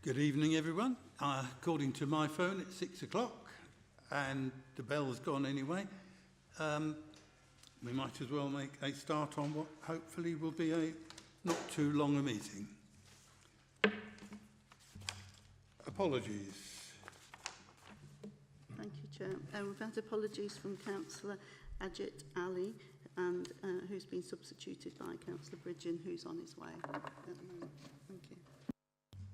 Good evening, everyone. According to my phone, it's 6 o'clock and the bell's gone anyway. We might as well make a start on what hopefully will be a not too long a meeting. Apologies. Thank you, Chair. We've had apologies from Councillor Ajit Ali, and who's been substituted by Councillor Bridgen, who's on his way at the moment. Thank you.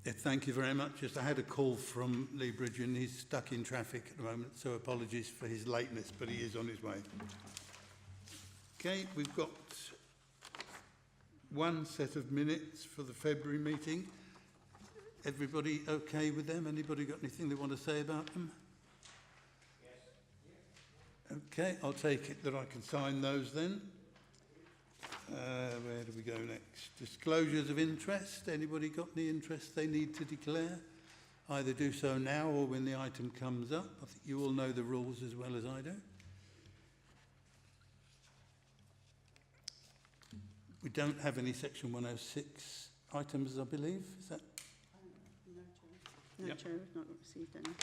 Yeah, thank you very much. Just I had a call from Lee Bridgen. He's stuck in traffic at the moment, so apologies for his lateness, but he is on his way. Okay, we've got one set of minutes for the February meeting. Everybody okay with them? Anybody got anything they want to say about them? Yes. Okay, I'll take it that I can sign those then. Where do we go next? Disclosures of interest. Anybody got any interest they need to declare? Either do so now or when the item comes up. I think you all know the rules as well as I do. We don't have any Section 106 items, I believe. Is that? No, Chair. No, Yep. Chair, we've not received any.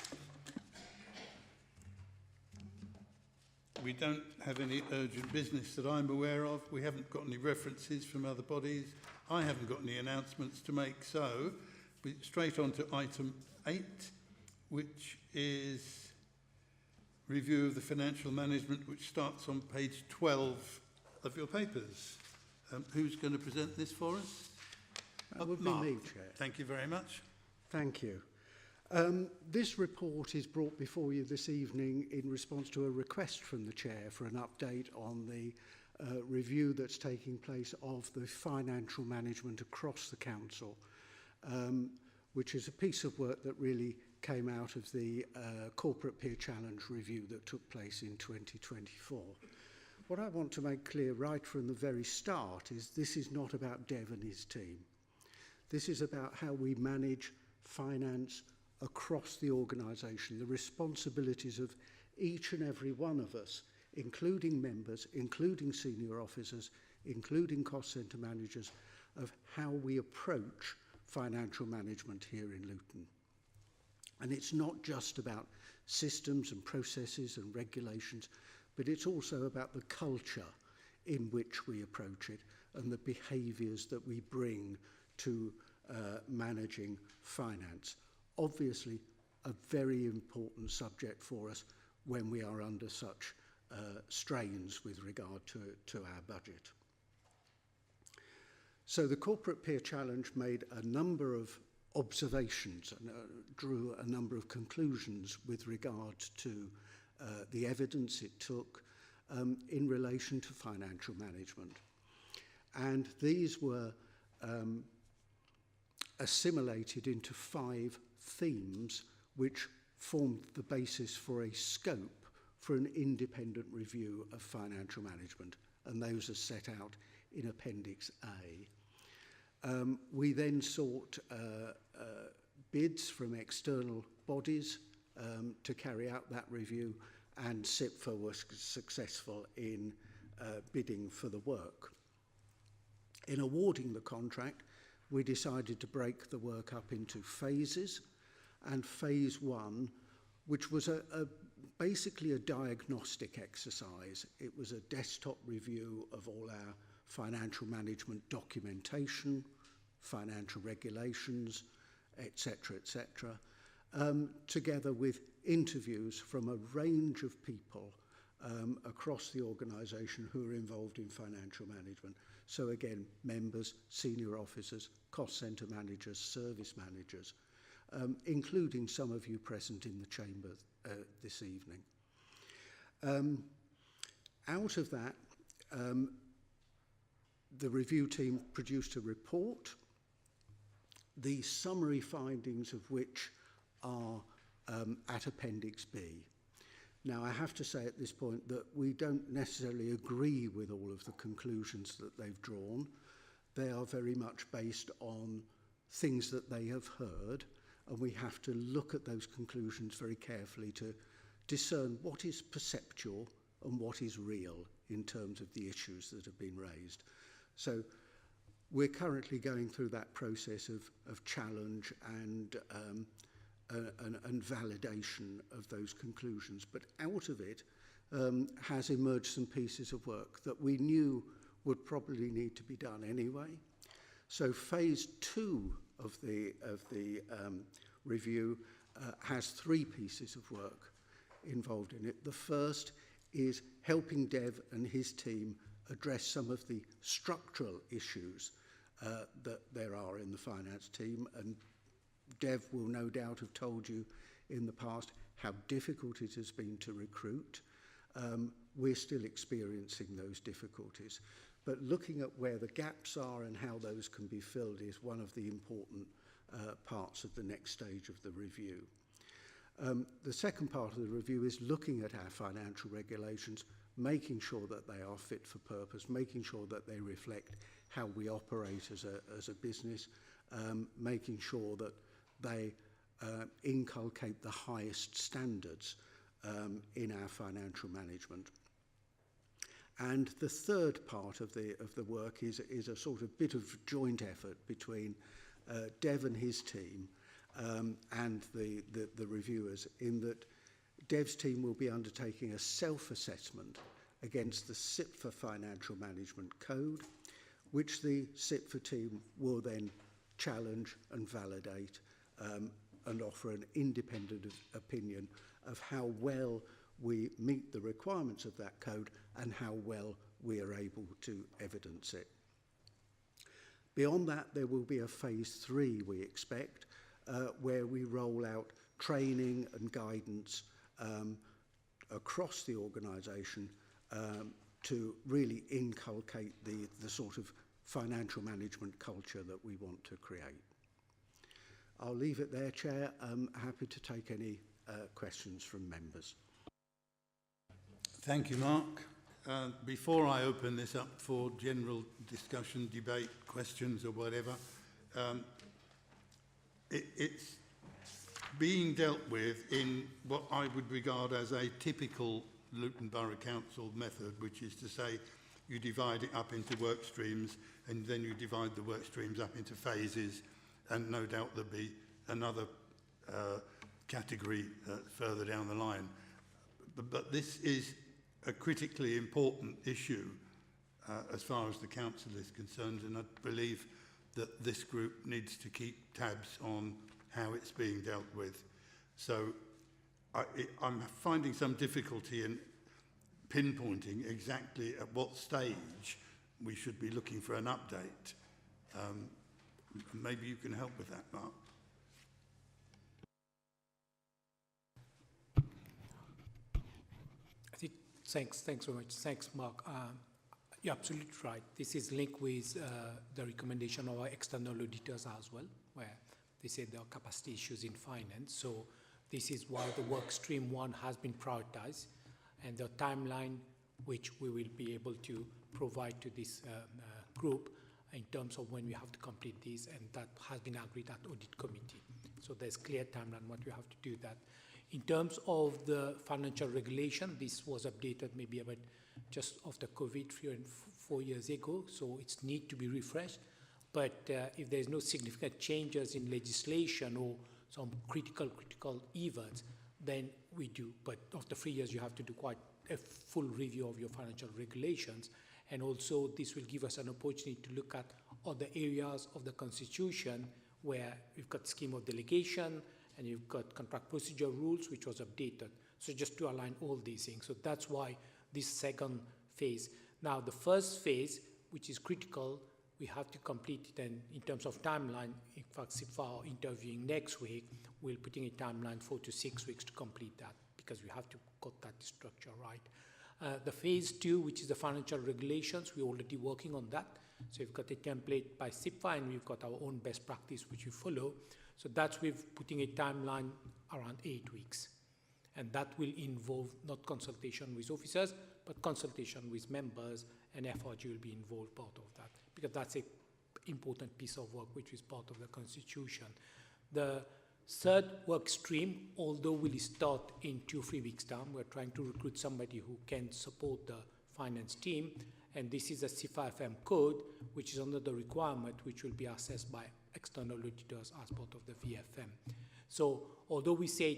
We don't have any urgent business that I'm aware of. We haven't got any references from other bodies. I haven't got any announcements to make. So we're straight on to item 8, which is review of the financial management, which starts on page 12 of your papers. Who's going to present this for us? That would be me, Chair. Thank you very much. Thank you. This report is brought before you this evening in response to a request from the Chair for an update on the review that's taking place of the financial management across the Council, which is a piece of work that really came out of the Corporate Peer Challenge review that took place in 2024. What I want to make clear right from the very start is this is not about Dev and his team. This is about how we manage finance across the organisation, the responsibilities of each and every one of us, including members, including senior officers, including cost centre managers, of how we approach financial management here in Luton. And it's not just about systems and processes and regulations, but it's also about the culture in which we approach it and the behaviours that we bring to managing finance. Obviously, a very important subject for us when we are under such strains with regard to our budget. So the Corporate Peer Challenge made a number of observations and drew a number of conclusions with regard to the evidence it took in relation to financial management. And these were assimilated into 5 themes which formed the basis for a scope for an independent review of financial management, and those are set out in Appendix A. We then sought bids from external bodies to carry out that review, and SIPFA was successful in bidding for the work. In awarding the contract, we decided to break the work up into phases, and phase 1, which was basically a diagnostic exercise. It was a desktop review of all our financial management documentation, financial regulations, etc., etc., together with interviews from a range of people across the organisation who are involved in financial management. So again, members, senior officers, cost centre managers, service managers, including some of you present in the chamber this evening. Out of that, the review team produced a report, the summary findings of which are at Appendix B. Now, I have to say at this point that we don't necessarily agree with all of the conclusions that they've drawn. They are very much based on things that they have heard, and we have to look at those conclusions very carefully to discern what is perceptual and what is real in terms of the issues that have been raised. So we're currently going through that process of challenge and validation of those conclusions. But out of it has emerged some pieces of work that we knew would probably need to be done anyway. So phase 2 of the review has 3 pieces of work involved in it. The first is helping Dev and his team address some of the structural issues that there are in the finance team, and Dev will no doubt have told you in the past how difficult it has been to recruit. We're still experiencing those difficulties, but looking at where the gaps are and how those can be filled is one of the important parts of the next stage of the review. The second part of the review is looking at our financial regulations, making sure that they are fit for purpose, making sure that they reflect how we operate as a business, making sure that they inculcate the highest standards in our financial management. And the third part of the work is a sort of bit of joint effort between Dev and his team and the reviewers, in that Dev's team will be undertaking a self-assessment against the SIPFA Financial Management Code, which the SIPFA team will then challenge and validate and offer an independent opinion of how well we meet the requirements of that code and how well we are able to evidence it. Beyond that, there will be a phase 3, we expect, where we roll out training and guidance across the organisation to really inculcate the sort of financial management culture that we want to create. I'll leave it there, Chair. I'm happy to take any questions from members. Thank you, Mark. Before I open this up for general discussion, debate, questions or whatever, it's being dealt with in what I would regard as a typical Luton Borough Council method, which is to say you divide it up into work streams and then you divide the work streams up into phases, and no doubt there'll be another category further down the line. But this is a critically important issue as far as the council is concerned, and I believe that this group needs to keep tabs on how it's being dealt with. So I'm finding some difficulty in pinpointing exactly at what stage we should be looking for an update. Maybe you can help with that, Mark. Thanks very much. Thanks, Mark. You're absolutely right. This is linked with the recommendation of our external auditors as well, where they said there are capacity issues in finance. So this is why the work stream 1 has been prioritized, and the timeline which we will be able to provide to this group in terms of when we have to complete this, and that has been agreed at audit committee. So there's clear timeline what we have to do that. In terms of the financial regulation, this was updated maybe about just after COVID 3 and 4 years ago, so it's need to be refreshed. But if there's no significant changes in legislation or some critical events, then we do. But after 3 years, you have to do quite a full review of your financial regulations. And also, this will give us an opportunity to look at other areas of the Constitution where we've got scheme of delegation and you've got contract procedure rules, which was updated. So just to align all these things. So that's why this second phase. Now, the first phase, which is critical, we have to complete it, and in terms of timeline, in fact, SIPFA are interviewing next week, we're putting a timeline 4 to 6 weeks to complete that, because we have to get that structure right. The phase 2, which is the financial regulations, we're already working on that. So we've got a template by SIPFA, and we've got our own best practice, which we follow. So that's we're putting a timeline around 8 weeks. And that will involve not consultation with officers, but consultation with members, and FRG will be involved part of that, because that's an important piece of work which is part of the Constitution. The third work stream, although will start in 2-3 weeks' time, we're trying to recruit somebody who can support the finance team, and this is a CIFA-FM code, which is under the requirement, which will be assessed by external auditors as part of the VFM. So although we said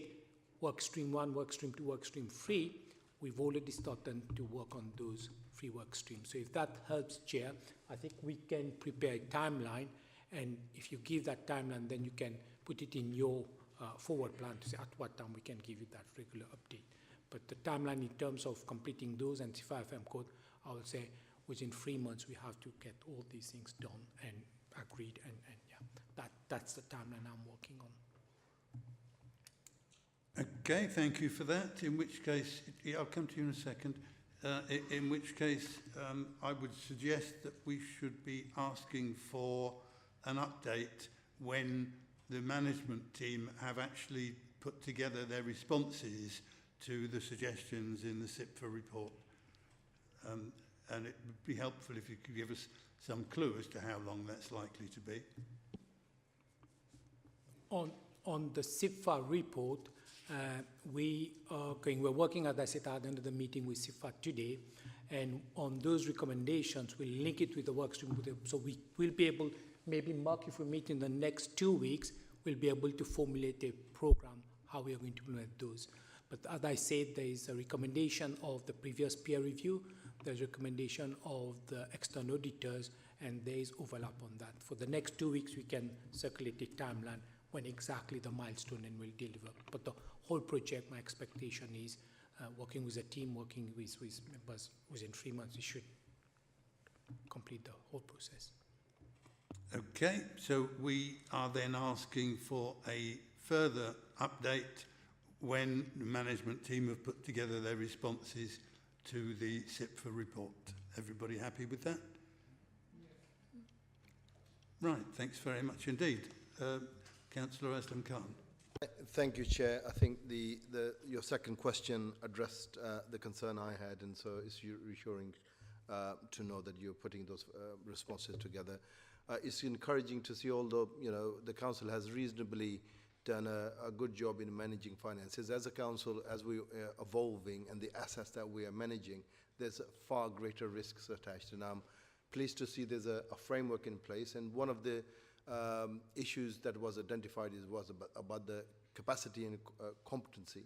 work stream 1, work stream 2, work stream 3, we've already started to work on those 3 work streams. So if that helps, Chair, I think we can prepare a timeline, and if you give that timeline, then you can put it in your forward plan to say at what time we can give you that regular update. But the timeline in terms of completing those and CIFA-FM code, I would say within 3 months we have to get all these things done and agreed, and yeah, that's the timeline I'm working on. Okay, thank you for that. In which case, yeah, I'll come to you in a second. In which case, I would suggest that we should be asking for an update when the management team have actually put together their responses to the suggestions in the CIPFA report. And it would be helpful if you could give us some clue as to how long that's likely to be. On the CIPFA report, we're working, as I said, at the end of the meeting with CIPFA today, and on those recommendations, we'll link it with the work stream. So we will be able, maybe Mark, if we meet in the next 2 weeks, we'll be able to formulate a program, how we are going to implement those. But as I said, there is a recommendation of the previous peer review, there's a recommendation of the external auditors, and there is overlap on that. For the next 2 weeks, we can circulate a timeline when exactly the milestone and will deliver. But the whole project, my expectation is working with a team, working with members, within 3 months, we should complete the whole process. Okay, so we are then asking for a further update when the management team have put together their responses to the CIPFA report. Everybody happy with that? Right, thanks very much indeed. Councillor Aslam Khan. Thank you, Chair. I think your second question addressed the concern I had, and so it's reassuring to know that you're putting those responses together. It's encouraging to see, although the council has reasonably done a good job in managing finances. As a council, as we are evolving and the assets that we are managing, there's far greater risks attached, and I'm pleased to see there's a framework in place. And one of the issues that was identified was about the capacity and competency,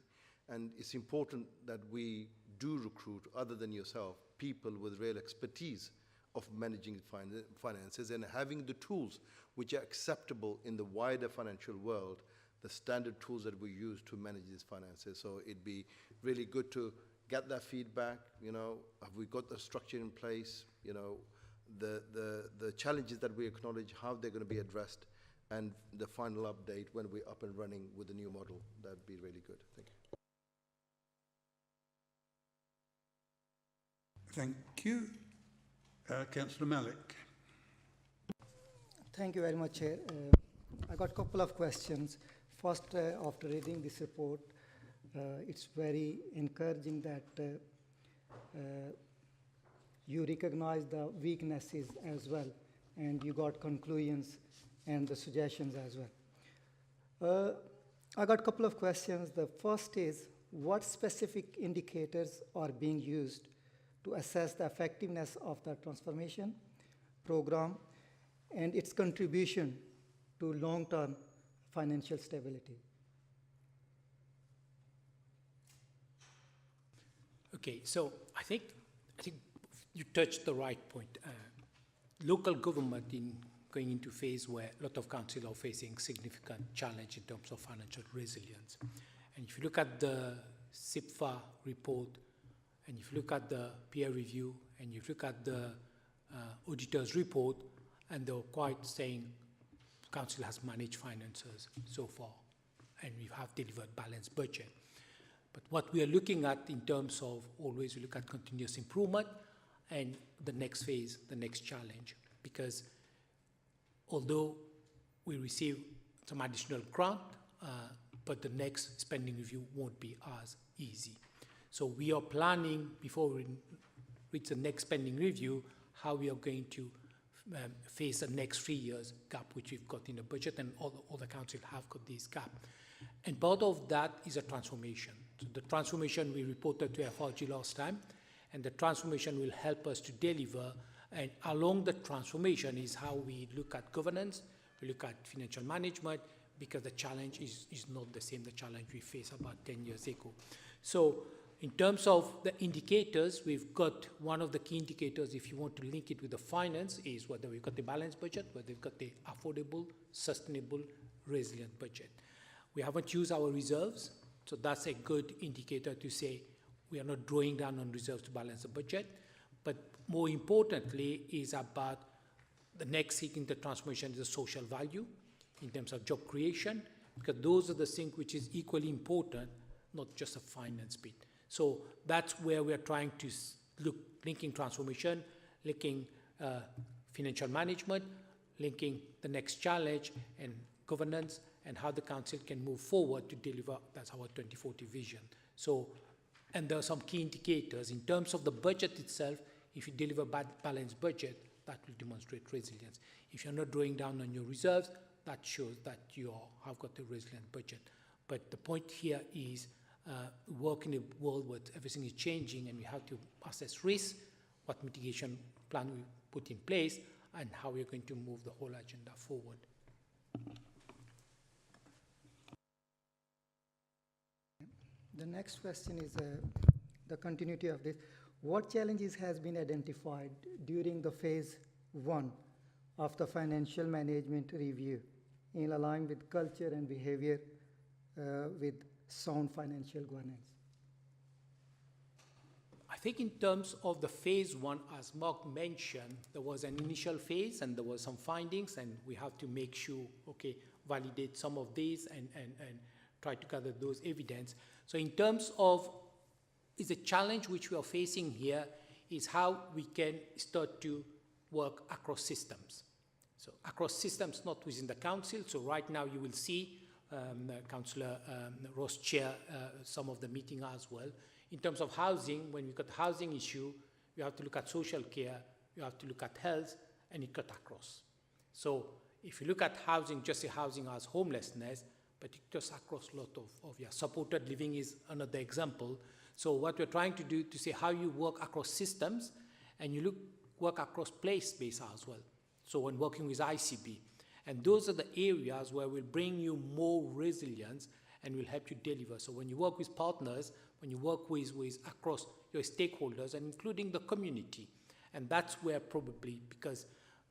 and it's important that we do recruit, other than yourself, people with real expertise of managing finances and having the tools which are acceptable in the wider financial world, the standard tools that we use to manage these finances. So it'd be really good to get that feedback. Have we got the structure in place? The challenges that we acknowledge, how they're going to be addressed, and the final update when we're up and running with the new model. That'd be really good. Thank you. Thank you. Councillor Malik. Thank you very much, Chair. I got a couple of questions. First, after reading this report, it's very encouraging that you recognize the weaknesses as well, and you got conclusions and the suggestions as well. I got a couple of questions. The first is, what specific indicators are being used to assess the effectiveness of the transformation program and its contribution to long-term financial stability? Okay, so I think you touched the right point. Local government going into phase where a lot of councils are facing significant challenge in terms of financial resilience. And if you look at the CIPFA report, and if you look at the peer review, and if you look at the auditor's report, and they're quite saying council has managed finances so far, and we have delivered balanced budget. But what we are looking at in terms of, always we look at continuous improvement and the next phase, the next challenge, because although we receive some additional grant, but the next spending review won't be as easy. So we are planning, before we reach the next spending review, how we are going to face the next 3 years gap, which we've got in the budget, and all the council have got this gap. And part of that is a transformation. So the transformation we reported to FRG last time, and the transformation will help us to deliver. And along the transformation is how we look at governance, we look at financial management, because the challenge is not the same, the challenge we faced about 10 years ago. So in terms of the indicators, we've got one of the key indicators, if you want to link it with the finance, is whether we've got the balanced budget, whether we've got the affordable, sustainable, resilient budget. We haven't used our reserves, so that's a good indicator to say we are not drawing down on reserves to balance the budget. But more importantly is about the next thing in the transformation is the social value in terms of job creation, because those are the things which is equally important, not just a finance bit. So that's where we are trying to look, linking transformation, linking financial management, linking the next challenge and governance, and how the council can move forward to deliver. That's our 2040 vision. So, and there are some key indicators in terms of the budget itself. If you deliver balanced budget, that will demonstrate resilience. If you're not drawing down on your reserves, that shows that you have got a resilient budget. But the point here is work in a world where everything is changing and we have to assess risk, what mitigation plan we put in place, and how we're going to move the whole agenda forward. The next question is the continuity of this. What challenges has been identified during the phase 1 of the financial management review in aligning with culture and behavior with sound financial governance? I think in terms of the phase 1, as Mark mentioned, there was an initial phase and there were some findings, and we have to make sure, okay, validate some of these and try to gather those evidence. So in terms of, is a challenge which we are facing here is how we can start to work across systems. So across systems, not within the council. So right now you will see Councillor Ross chair some of the meeting as well. In terms of housing, when we've got housing issue, you have to look at social care, you have to look at health, and it cut across. So if you look at housing, just say housing as homelessness, but it goes across a lot of supported living is another example. So what we're trying to do to say how you work across systems, and you work across place-based as well. So when working with ICB, and those are the areas where we'll bring you more resilience and will help you deliver. So when you work with partners, when you work with across your stakeholders, and including the community, and that's where probably, because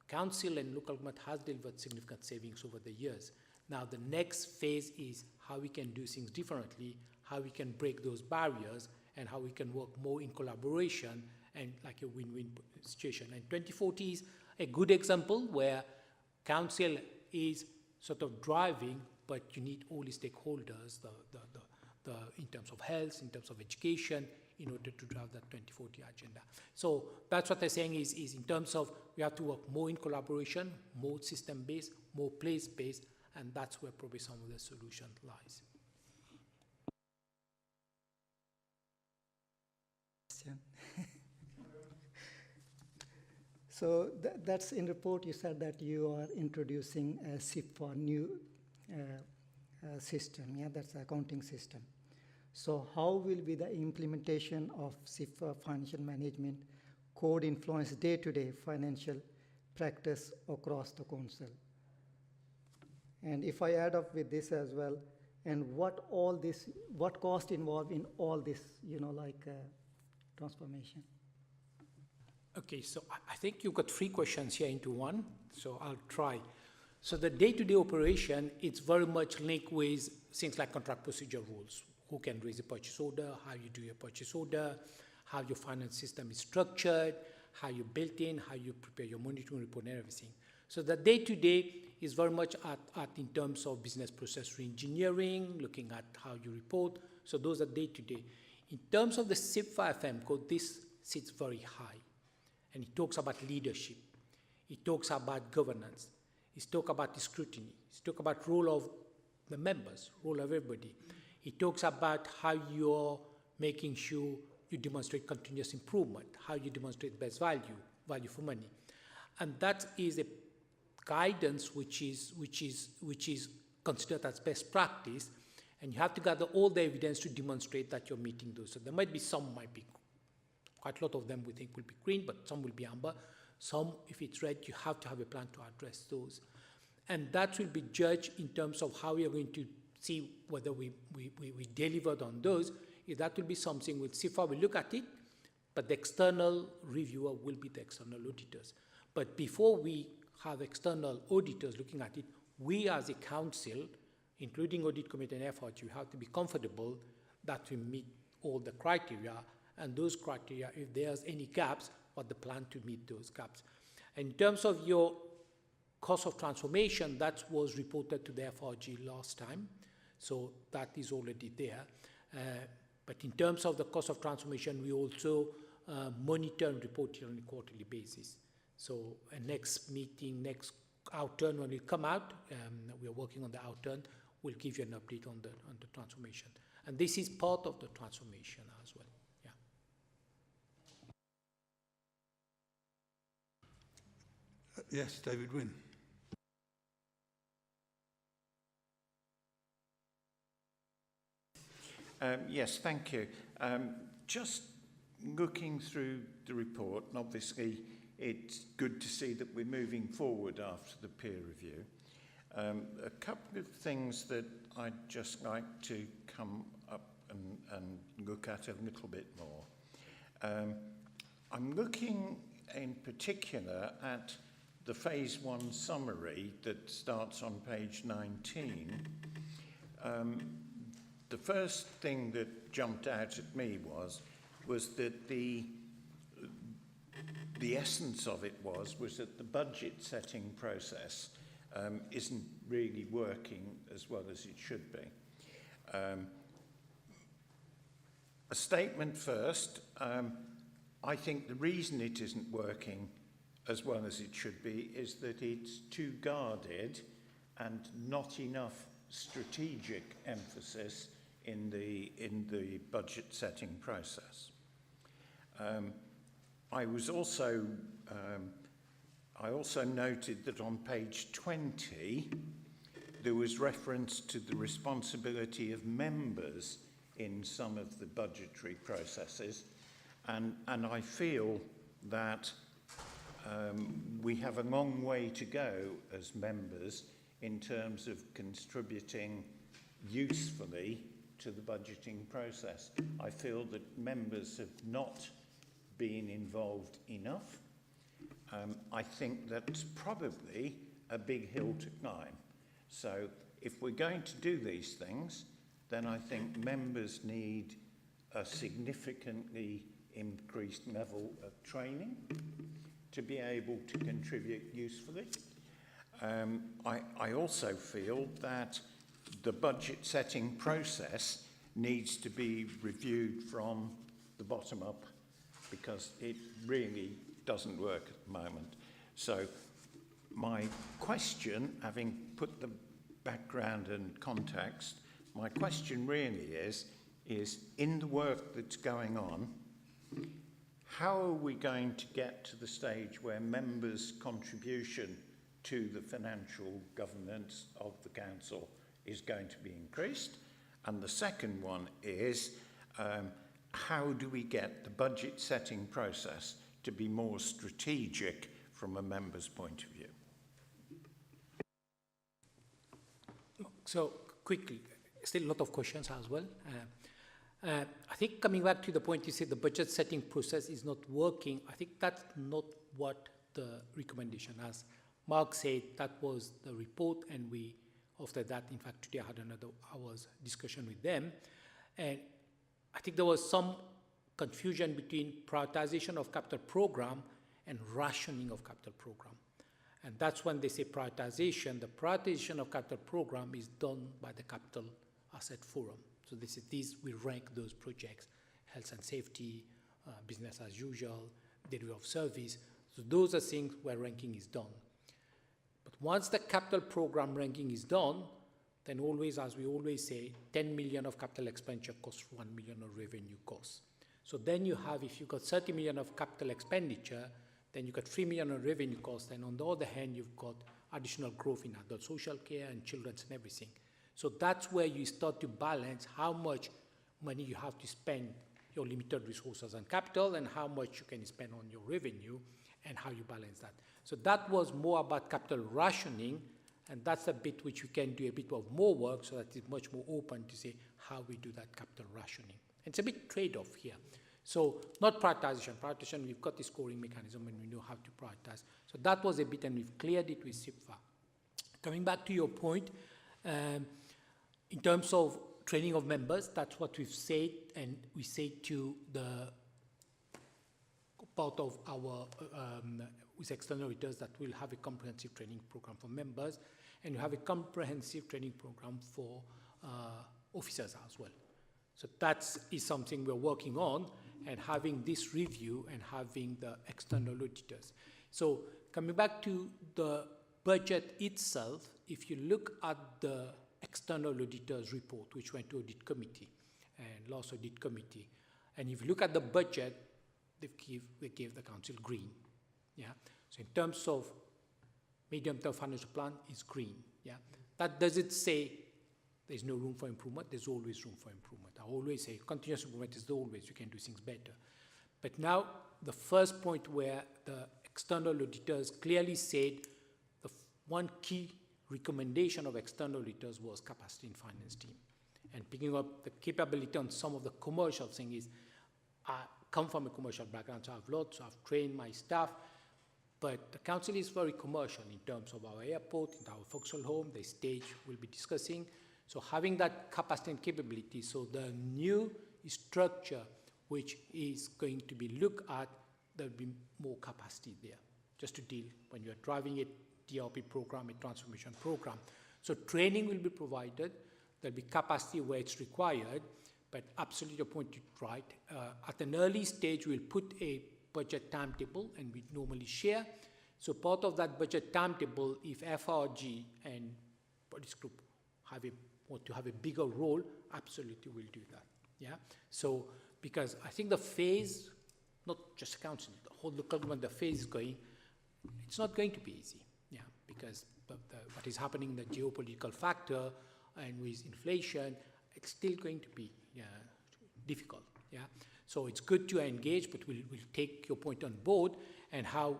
council and local government has delivered significant savings over the years. Now the next phase is how we can do things differently, how we can break those barriers, and how we can work more in collaboration and like a win-win situation. And 2040 is a good example where council is sort of driving, but you need all the stakeholders, in terms of health, in terms of education, in order to drive that 2040 agenda. So that's what I'm saying is in terms of we have to work more in collaboration, more system-based, more place-based, and that's where probably some of the solution lies. So that's in report you said that you are introducing a SIFA new system, yeah, that's the accounting system. So how will be the implementation of SIFA financial management code influence day-to-day financial practice across the council? And if I add up with this as well, and what cost involved in all this, transformation? Okay, so I think you've got 3 questions here into one, so I'll try. So the day-to-day operation, it's very much linked with things like contract procedure rules. Who can raise a purchase order, how you do your purchase order, how your finance system is structured, how you built in, how you prepare your monitoring report and everything. So the day-to-day is very much at in terms of business process re-engineering, looking at how you report. So those are day-to-day. In terms of the SIFA FM code, this sits very high. And it talks about leadership. It talks about governance. It talks about the scrutiny. It talks about role of the members, role of everybody. It talks about how you're making sure you demonstrate continuous improvement, how you demonstrate best value for money. And that is a guidance which is considered as best practice, and you have to gather all the evidence to demonstrate that you're meeting those. So there might be quite a lot of them we think will be green, but some will be amber. Some, if it's red, you have to have a plan to address those. And that will be judged in terms of how we are going to see whether we delivered on those. If that will be something, we'll see how we look at it, but the external reviewer will be the external auditors. But before we have external auditors looking at it, we as a council, including audit committee and FRG, we have to be comfortable that we meet all the criteria, and those criteria, if there's any gaps, what the plan to meet those gaps. In terms of your cost of transformation, that was reported to the FRG last time, so that is already there. But in terms of the cost of transformation, we also monitor and report it on a quarterly basis. So next meeting, next outturn, when we come out, we are working on the outturn, we'll give you an update on the transformation. And this is part of the transformation as well. Yeah. Yes, David Wynne. Yes, thank you. Just looking through the report, and obviously it's good to see that we're moving forward after the peer review. A couple of things that I'd just like to come up and look at a little bit more. I'm looking in particular at the Phase 1 summary that starts on page 19. The first thing that jumped out at me was that the essence of it was that the budget setting process isn't really working as well as it should be. A statement first. I think the reason it isn't working as well as it should be is that it's too guarded and not enough strategic emphasis in the budget setting process. I also noted that on page 20 there was reference to the responsibility of members in some of the budgetary processes, and I feel that we have a long way to go as members in terms of contributing usefully to the budgeting process. I feel that members have not been involved enough. I think that's probably a big hill to climb. So if we're going to do these things, then I think members need a significantly increased level of training to be able to contribute usefully. I also feel that the budget setting process needs to be reviewed from the bottom up, because it really doesn't work at the moment. So my question, having put the background and context, my question really is in the work that's going on, how are we going to get to the stage where members' contribution to the financial governance of the council is going to be increased? And the second one is, how do we get the budget setting process to be more strategic from a member's point of view? So quickly, still a lot of questions as well. I think coming back to the point you said the budget setting process is not working, I think that's not what the recommendation, as Mark said, that was the report, and we, after that, in fact, today I had another hour's discussion with them. And I think there was some confusion between prioritization of capital program and rationing of capital program. And that's when they say prioritization. The prioritization of capital program is done by the Capital Asset Forum. So this is we rank those projects, health and safety, business as usual, delivery of service. So those are things where ranking is done. But once the capital program ranking is done, then always, as we always say, 10 million of capital expenditure costs 1 million of revenue costs. So then you have, if you've got 30 million of capital expenditure, then you've got 3 million of revenue costs, and on the other hand, you've got additional growth in adult social care and children's and everything. So that's where you start to balance how much money you have to spend your limited resources and capital and how much you can spend on your revenue and how you balance that. So that was more about capital rationing, and that's a bit which we can do a bit of more work so that it's much more open to say how we do that capital rationing. It's a bit trade-off here. So not prioritization. Prioritization, we've got the scoring mechanism and we know how to prioritize. So that was a bit, and we've cleared it with SIPFA. Coming back to your point, in terms of training of members, that's what we've said, and we say to the part of our, with external auditors, that we'll have a comprehensive training program for members, and you have a comprehensive training program for officers as well. So that is something we're working on, and having this review and having the external auditors. So coming back to the budget itself, if you look at the external auditors report, which went to audit committee and last audit committee, and if you look at the budget, they gave the council green. Yeah. So in terms of medium-term financial plan, is green. Yeah. That doesn't say there's no room for improvement. There's always room for improvement. I always say continuous improvement is always, you can do things better. But now the first point where the external auditors clearly said the one key recommendation of external auditors was capacity in finance team. And picking up the capability on some of the commercial thing is, I come from a commercial background, so I've trained my staff, but the council is very commercial in terms of our airport, in our Vauxhall home, the stage we'll be discussing. So having that capacity and capability, so the new structure which is going to be looked at, there'll be more capacity there, just to deal when you're driving a DRP program, a transformation program. So training will be provided, there'll be capacity where it's required, but absolutely your point is right. At an early stage, we'll put a budget timetable, and we normally share. So part of that budget timetable, if FRG and police group want to have a bigger role, absolutely we'll do that. Yeah. So because I think the phase, not just council, the whole local government, the phase is going, it's not going to be easy. Yeah, because what is happening, the geopolitical factor, and with inflation, it's still going to be difficult. Yeah. So it's good to engage, but we'll take your point on board and how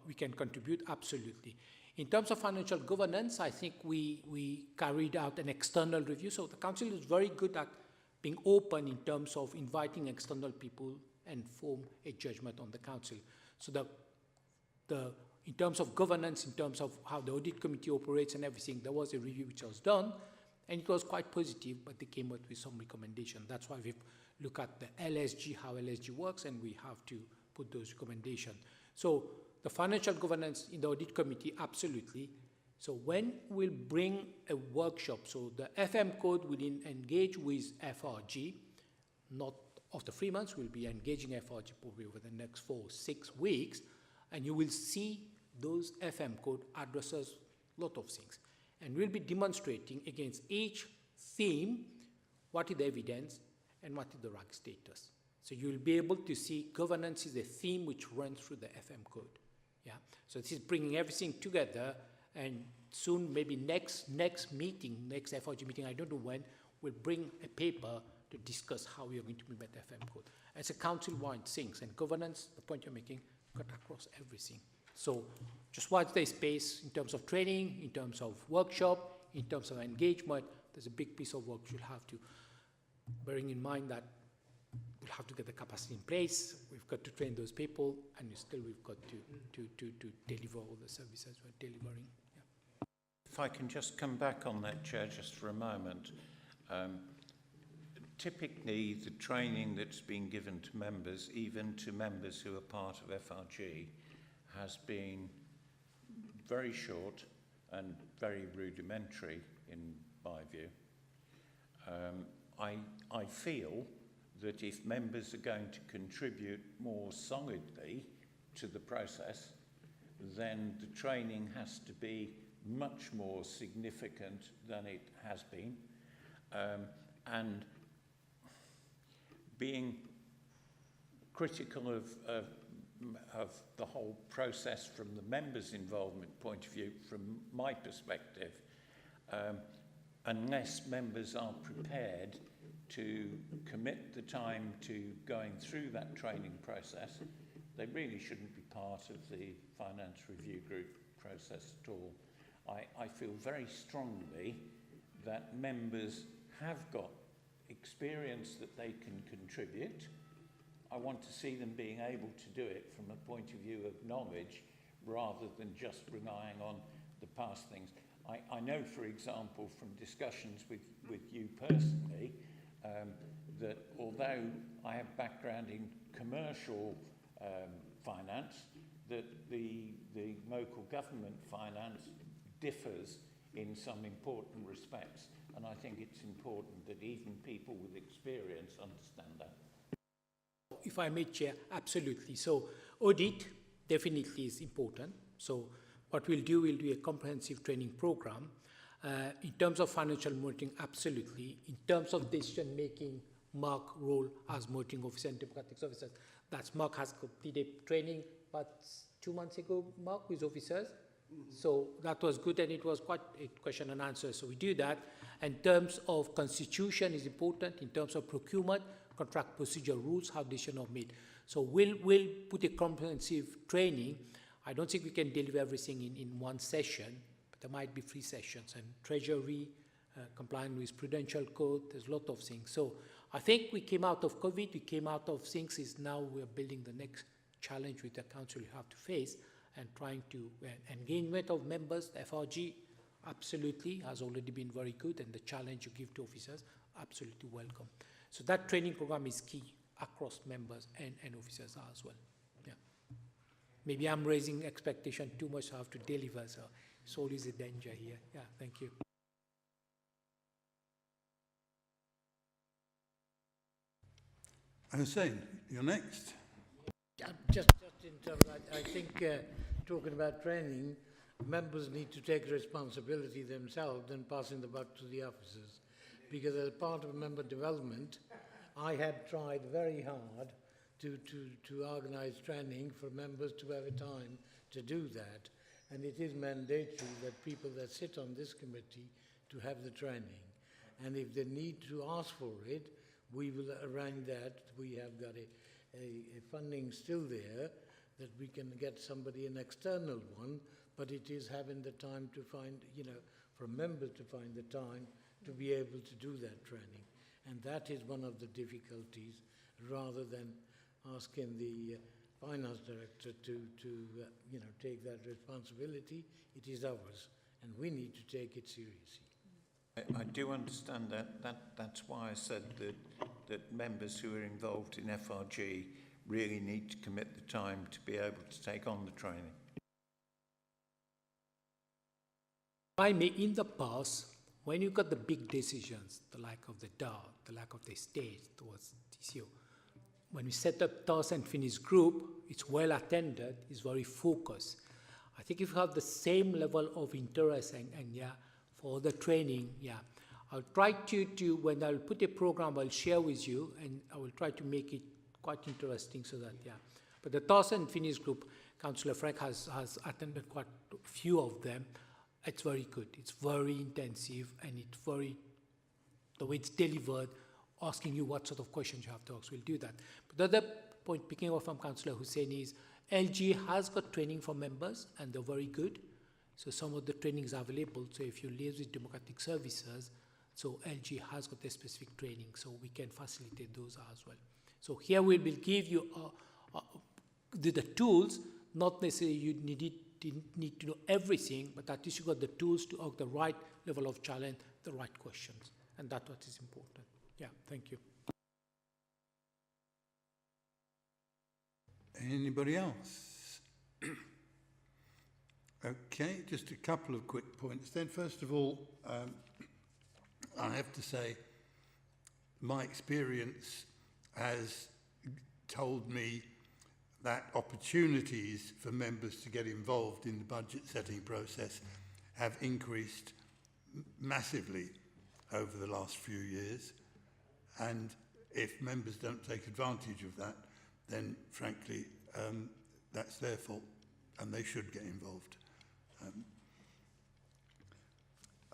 we can contribute, absolutely. In terms of financial governance, I think we carried out an external review. So the council is very good at being open in terms of inviting external people and form a judgment on the council. So in terms of governance, in terms of how the audit committee operates and everything, there was a review which was done, and it was quite positive, but they came up with some recommendations. That's why we've looked at the LSG, how LSG works, and we have to put those recommendations. So the financial governance in the audit committee, absolutely. So when we'll bring a workshop, so the FM code will engage with FRG, not after 3 months, we'll be engaging FRG probably over the next 4 or 6 weeks, and you will see those FM code addresses a lot of things. And we'll be demonstrating against each theme what is the evidence and what is the RAG status. So you'll be able to see governance is a theme which runs through the FM code. Yeah. So this is bringing everything together, and soon, maybe next meeting, next FRG meeting, I don't know when, we'll bring a paper to discuss how we are going to implement FM code. It's a council-wide thing, and governance, the point you're making, cut across everything. So just watch the space in terms of training, in terms of workshop, in terms of engagement. There's a big piece of work you'll have to, bearing in mind that we'll have to get the capacity in place, we've got to train those people, and still we've got to deliver all the services we're delivering. Yeah. If I can just come back on that, Chair, just for a moment. Typically, the training that's been given to members, even to members who are part of FRG, has been very short and very rudimentary, in my view. I feel that if members are going to contribute more solidly to the process, then the training has to be much more significant than it has been. And being critical of the whole process from the members' involvement point of view, from my perspective, unless members are prepared to commit the time to going through that training process, they really shouldn't be part of the finance review group process at all. I feel very strongly that members have got experience that they can contribute. I want to see them being able to do it from a point of view of knowledge rather than just relying on the past things. I know, for example, from discussions with you personally, that although I have background in commercial finance, that the local government finance differs in some important respects. And I think it's important that even people with experience understand that. If I may, Chair, absolutely. So audit definitely is important. So what we'll do a comprehensive training program. In terms of financial monitoring, absolutely. In terms of decision making, Mark role as monitoring officer and democratic officers, that's Mark has completed training about 2 months ago, Mark, with officers. So that was good, and it was quite a question and answer. So we do that. In terms of constitution is important. In terms of procurement, contract procedure rules, how decisions are made. So we'll put a comprehensive training. I don't think we can deliver everything in one session, but there might be 3 sessions. And treasury, complying with prudential code, there's a lot of things. So I think we came out of COVID, we came out of things, is now we're building the next challenge with the council you have to face, and trying to, engagement of members, FRG, absolutely, has already been very good, and the challenge you give to officers, absolutely welcome. So that training program is key across members and officers as well. Yeah. Maybe I'm raising expectation too much, so I have to deliver, so it's always a danger here. Yeah, thank you. Hussein, you're next. Just in terms, I think talking about training, members need to take responsibility themselves and passing the buck to the officers. Because as part of member development, I had tried very hard to organise training for members to have a time to do that. And it is mandatory that people that sit on this committee to have the training. And if they need to ask for it, we will arrange that. We have got a funding still there that we can get somebody, an external one, but it is having the time to find, for members to find the time to be able to do that training. And that is one of the difficulties, rather than asking the finance director to take that responsibility. It is ours, and we need to take it seriously. I do understand that. That's why I said that members who are involved in FRG really need to commit the time to be able to take on the training. I may, in the past, when you got the big decisions, the lack of the DAR, the lack of the state towards TCO, when we set up task and finish group, it's well attended, it's very focused. I think if you have the same level of interest and for the training, I'll try to when I'll put a program, I'll share with you, and I will try to make it quite interesting so that, But the task and finish group, Councillor Frank has attended quite a few of them. It's very good. It's very intensive, and it's very, the way it's delivered, asking you what sort of questions you have to ask. We'll do that. But the other point, picking up from Councillor Hussein, is LG has got training for members, and they're very good. So some of the trainings are available. So if you liaise with democratic services, so LG has got a specific training, so we can facilitate those as well. So here we will give you the tools, not necessarily you need to know everything, but at least you got the tools to ask the right level of challenge, the right questions, and that's what is important. Yeah, thank you. Anybody else? Okay, just a couple of quick points then. First of all, I have to say my experience has told me that opportunities for members to get involved in the budget setting process have increased massively over the last few years. And if members don't take advantage of that, then frankly, that's their fault, and they should get involved.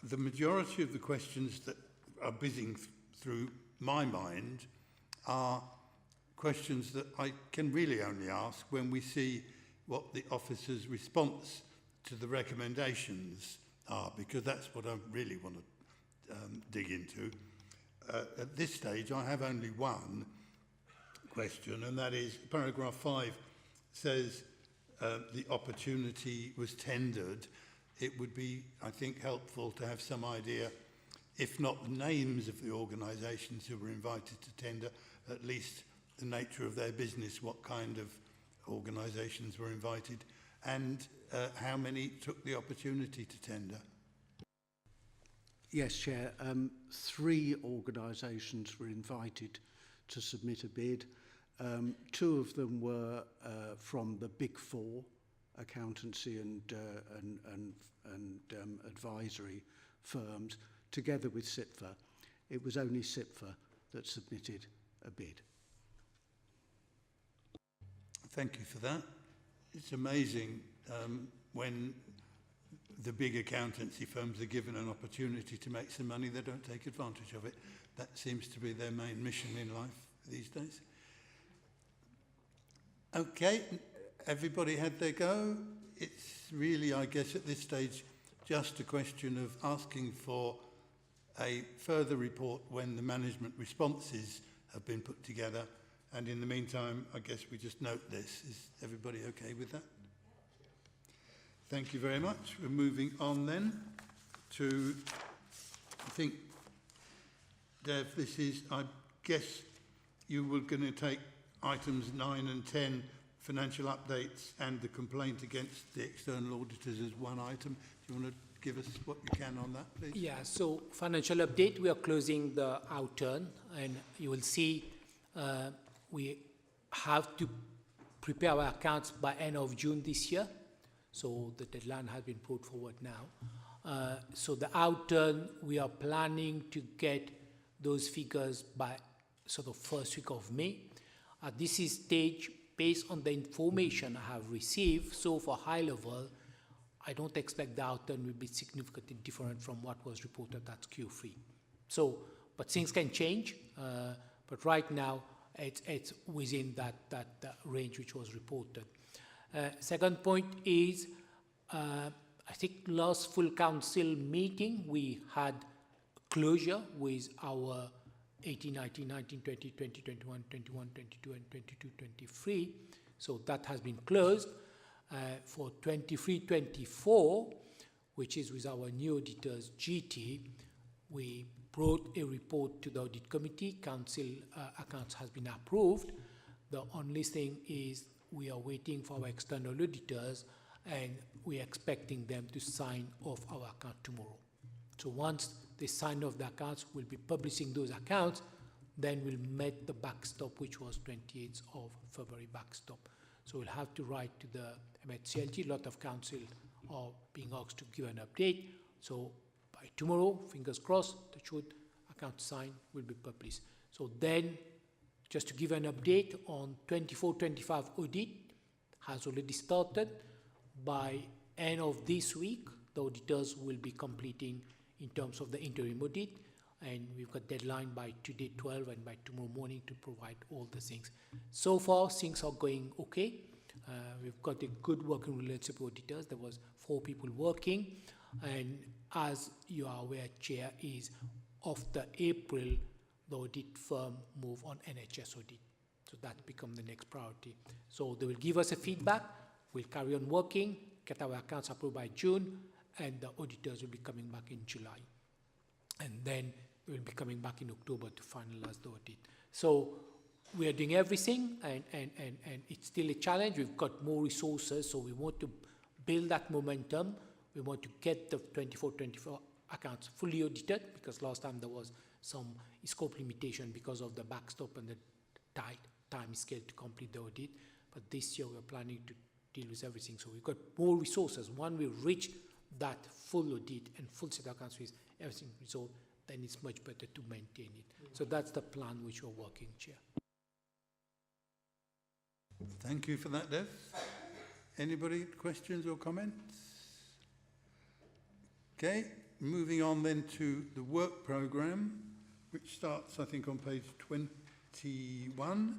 The majority of the questions that are buzzing through my mind are questions that I can really only ask when we see what the officer's response to the recommendations are, because that's what I really want to dig into. At this stage, I have only one question, and that is paragraph 5 says the opportunity was tendered. It would be, I think, helpful to have some idea, if not the names of the organisations who were invited to tender, at least the nature of their business, what kind of organisations were invited, and how many took the opportunity to tender. Yes, Chair. 3 organisations were invited to submit a bid. 2 of them were from the Big Four, accountancy and advisory firms, together with SIPFA. It was only SIPFA that submitted a bid. Thank you for that. It's amazing when the big accountancy firms are given an opportunity to make some money, they don't take advantage of it. That seems to be their main mission in life these days. Okay, everybody had their go. It's really, I guess, at this stage, just a question of asking for a further report when the management responses have been put together. And in the meantime, I guess we just note this. Is everybody okay with that? Thank you very much. We're moving on then to, I think, Dev, this is, I guess you were going to take items 9 and 10, financial updates and the complaint against the external auditors as one item. Do you want to give us what you can on that, please? Yeah, so financial update, we are closing the outturn, and you will see we have to prepare our accounts by end of June this year. So the deadline has been put forward now. So the outturn, we are planning to get those figures by sort of first week of May. At this stage, based on the information I have received, so for high level, I don't expect the outturn will be significantly different from what was reported at Q3. So, but things can change. But right now, it's within that range which was reported. Second point is, I think last full council meeting, we had closure with our 18, 19, 19, 20, 20, 21, 21, 22, and 22, 23. So that has been closed. For 23, 24, which is with our new auditors, GT, we brought a report to the audit committee. Council accounts has been approved. The only thing is we are waiting for our external auditors, and we're expecting them to sign off our account tomorrow. So once they sign off the accounts, we'll be publishing those accounts, then we'll meet the backstop, which was 28th of February backstop. So we'll have to write to the MHCLG. A lot of council are being asked to give an update. So by tomorrow, fingers crossed, the account sign will be published. So then, just to give an update on 24-25 audit has already started. By end of this week, the auditors will be completing in terms of the interim audit, and we've got deadline by today 12 and by tomorrow morning to provide all the things. So far, things are going okay. We've got a good working relationship with auditors. There was 4 people working, and as you are aware, Chair, is after April, the audit firm move on NHS audit. So that become the next priority. So they will give us a feedback. We'll carry on working, get our accounts approved by June, and the auditors will be coming back in July. And then we will be coming back in October to finalize the audit. So we are doing everything, and it's still a challenge. We've got more resources, so we want to build that momentum. We want to get the 24-24 accounts fully audited, because last time there was some scope limitation because of the backstop and the tight time scale to complete the audit. But this year we're planning to deal with everything. So we've got more resources. When we reach that full audit and full set of accounts with everything resolved, then it's much better to maintain it. So that's the plan which we're working, Chair. Thank you for that, Dev. Anybody, questions or comments? Okay, moving on then to the work programme. which starts, I think, on page 21.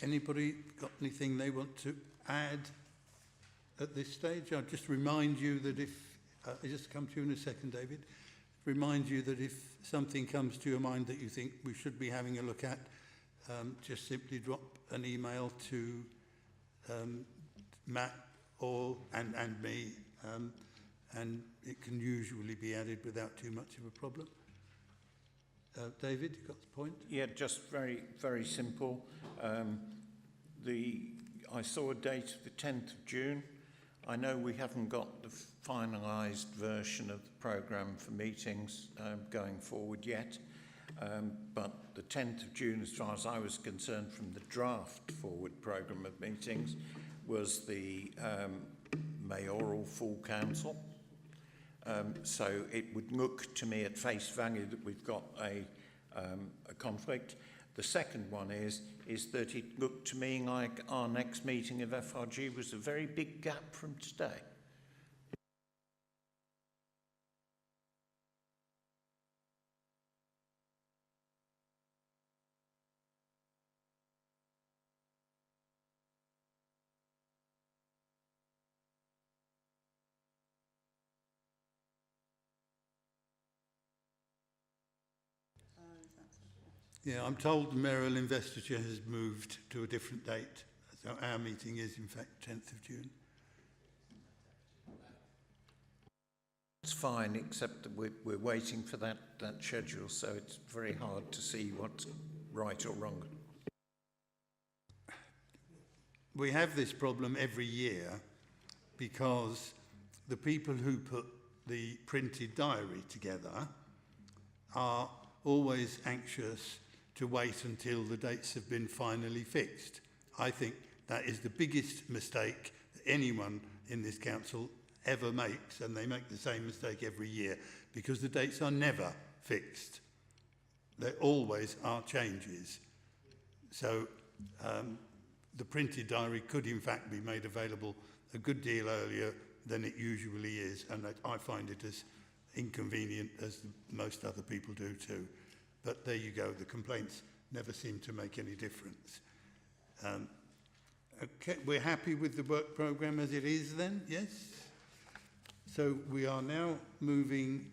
Anybody got anything they want to add at this stage? I'll just remind you that if, I'll just come to you in a second, David, remind you that if something comes to your mind that you think we should be having a look at, just simply drop an email to Matt and me, and it can usually be added without too much of a problem. David, you got the point? Yeah, just very, very simple. I saw a date of the 10th of June. I know we haven't got the finalised version of the programme for meetings going forward yet, but the 10th of June, as far as I was concerned from the draft forward programme of meetings, was the mayoral full council. So it would look to me at face value that we've got a conflict. The second one is that it looked to me like our next meeting of FRG was a very big gap from today. Yeah, I'm told the mayoral investiture has moved to a different date. So our meeting is, in fact, 10th of June. It's fine, except that we're waiting for that schedule, so it's very hard to see what's right or wrong. We have this problem every year because the people who put the printed diary together are always anxious to wait until the dates have been finally fixed. I think that is the biggest mistake that anyone in this council ever makes, and they make the same mistake every year because the dates are never fixed. There always are changes. So the printed diary could in fact be made available a good deal earlier than it usually is, and I find it as inconvenient as most other people do too. But there you go, the complaints never seem to make any difference. Okay, we're happy with the work programme as it is then, yes? So we are now moving